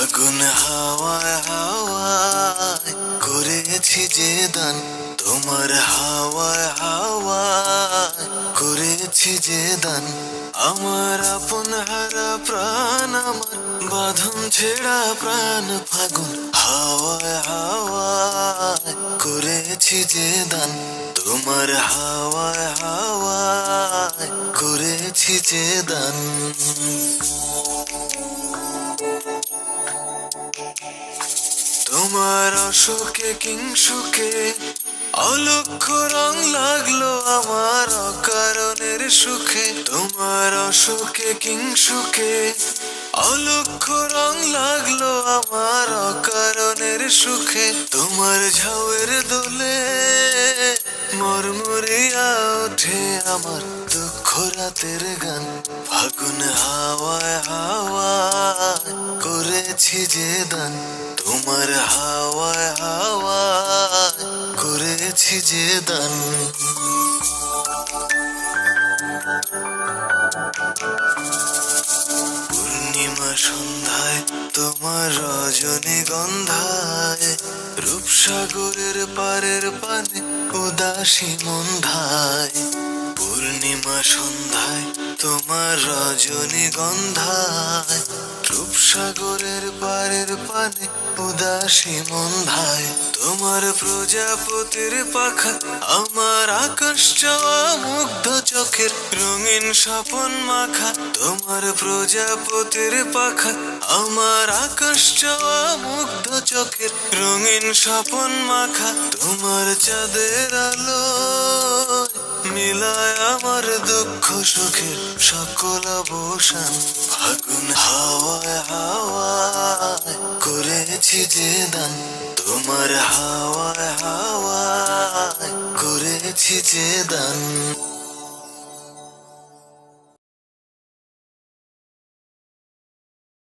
ফাগুন হাওয়ায় হাওয়ায় করেছি যে দান, তোমার হাওয়ায় হাওয়ায় করেছি যে দান। আমার আপন হারা প্রাণ, আমার বাঁধন ছেড়া প্রাণ, ফাগুন হাওয়ায় হাওয়ায় করেছি যে দান, তোমার হাওয়ায় হাওয়ায় করেছি যে দান। তোমার অশোকে কিংসুকে অলক্ষ রং লাগলো আমার অকারণের সুখে, তোমার অশোকে কিংসুকে অলক্ষ রং লাগলো আমার অকারণের সুখে। তোমার ঝাউয়ের দোলে মরমরিয়া ওঠে আমার দুঃখ রাতের গান, ফাগুন হাওয়ায় হাওয়ায় করেছি যে দান, তোমার হাওয়ায় হাওয়ায় করেছি যে দান। পূর্ণিমা সন্ধ্যায় তোমার রজনীগন্ধায়, রূপসাগরের পারের পানে উদাসী মন্ধায়। পূর্ণিমা সন্ধ্যায় তোমার রজনীগন্ধায়, রূপসাগরের পারের পানে উদাসী মন্ধায়। তোমার প্রজাপতির পাখা আমার আকাশ চাওয়া মুগ্ধ চোখের রঙিন স্বপন মাখা, তোমার প্রজাপতির পাখা আমার আকাশ চাওয়া মুগ্ধ চোখের রঙিন স্বপন মাখা। তোমার চাঁদের আলো মিলায় আমার দুঃখ সুখের সকল অবসান, ফাগুন হাওয়ায় হাওয়ায় করেছি যে দান, তোমার হাওয়ায় হাওয়ায় করেছি যে দান।